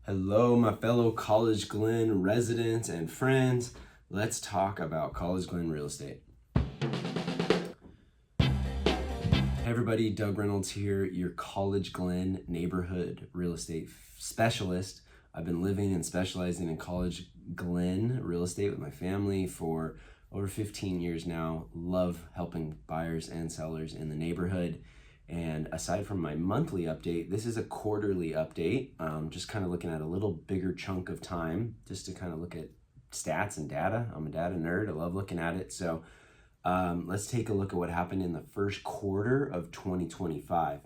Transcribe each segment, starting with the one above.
Hello, my fellow College-Glen residents and friends. Let's talk about College-Glen real estate. Hey everybody, Doug Reynolds here, your College-Glen neighborhood real estate specialist. I've been living and specializing in College-Glen real estate with my family for over 15 years now. Love helping buyers and sellers in the neighborhood. And aside from my monthly update, this is a quarterly update, just kind of looking at a little bigger chunk of time, just to kind of look at stats and data. I'm a data nerd. I love looking at it. So let's take a look at what happened in the first quarter of 2025.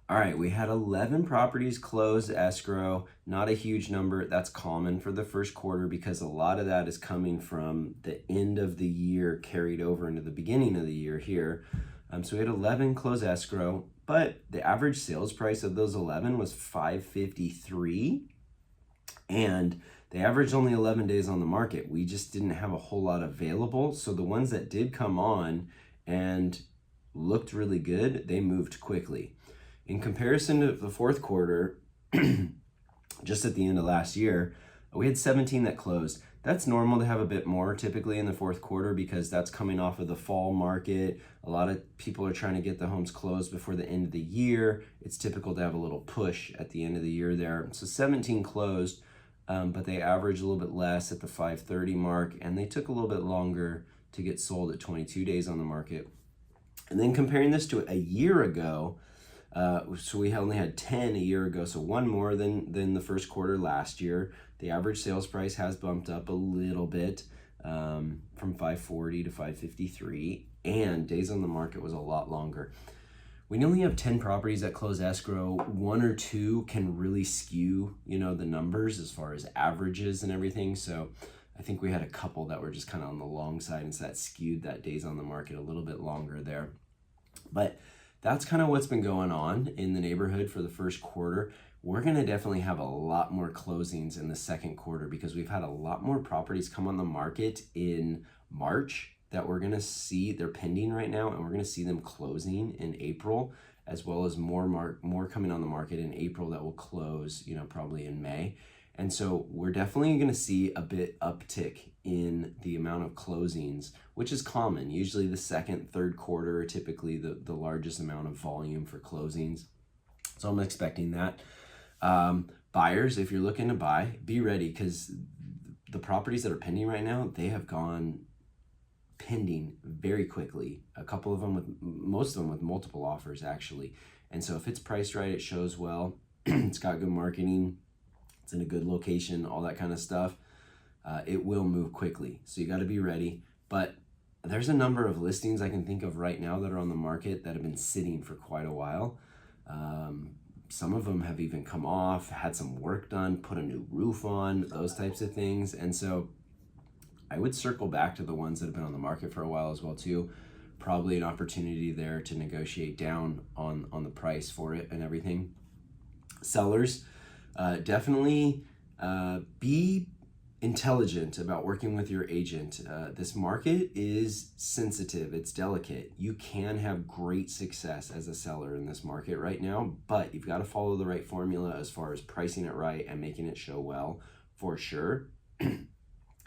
All right, we had 11 properties close escrow, not a huge number. That's common for the first quarter because a lot of that is coming from the end of the year carried over into the beginning of the year here. So we had 11 close escrow, but the average sales price of those 11 was $553, and they averaged only 11 days on the market. We just didn't have a whole lot available. So the ones that did come on and looked really good, they moved quickly. In comparison to the fourth quarter, just at the end of last year, we had 17 that closed. That's normal to have a bit more typically in the fourth quarter because that's coming off of the fall market. A lot of people are trying to get the homes closed before the end of the year. It's typical to have a little push at the end of the year there. So 17 closed, but they averaged a little bit less at the 530 mark, and they took a little bit longer to get sold at 22 days on the market. And then comparing this to a year ago, so we only had 10 a year ago, so one more than the first quarter last year. The average sales price has bumped up a little bit from 540 to 553, and days on the market was a lot longer. We only have 10 properties that close escrow. One or two can really skew, the numbers as far as averages and everything. So I think we had a couple that were just kind of on the long side, and so that skewed that days on the market a little bit longer there. But that's kind of what's been going on in the neighborhood for the first quarter. We're going to definitely have a lot more closings in the second quarter because we've had a lot more properties come on the market in March that we're going to see. They're pending right now, and we're going to see them closing in April, as well as more coming on the market in April that will close, probably in May. And so we're definitely going to see a bit uptick in the amount of closings, which is common. Usually the second, third quarter are typically the largest amount of volume for closings. So I'm expecting that. Buyers, if you're looking to buy, be ready because the properties that are pending right now, they have gone pending very quickly. A couple of them most of them with multiple offers actually. And so if it's priced right, it shows well, it's got good marketing, it's in a good location, all that kind of stuff, it will move quickly. So you got to be ready. But there's a number of listings I can think of right now that are on the market that have been sitting for quite a while. Some of them have even come off, had some work done, put a new roof on, those types of things. And so I would circle back to the ones that have been on the market for a while as well too. Probably an opportunity there to negotiate down on the price for it and everything. Sellers, definitely be intelligent about working with your agent. This market is sensitive, it's delicate. You can have great success as a seller in this market right now, but you've got to follow the right formula as far as pricing it right and making it show well for sure.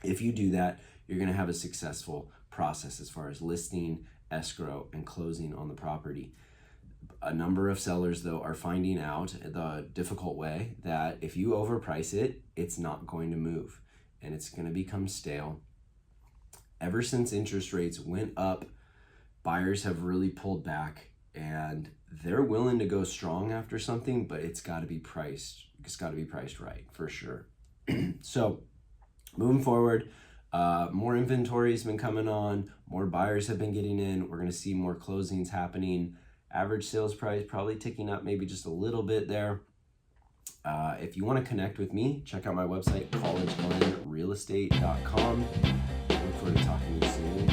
If you do that, you're going to have a successful process as far as listing, escrow, and closing on the property. A number of sellers, though, are finding out the difficult way that if you overprice it, it's not going to move and it's going to become stale. Ever since interest rates went up, buyers have really pulled back and they're willing to go strong after something, but it's got to be priced. It's got to be priced right for sure. So moving forward, more inventory has been coming on, more buyers have been getting in. We're going to see more closings happening. Average sales price probably ticking up maybe just a little bit there. If you want to connect with me, check out my website, collegeglenrealestate.com. I look forward to talking to you soon.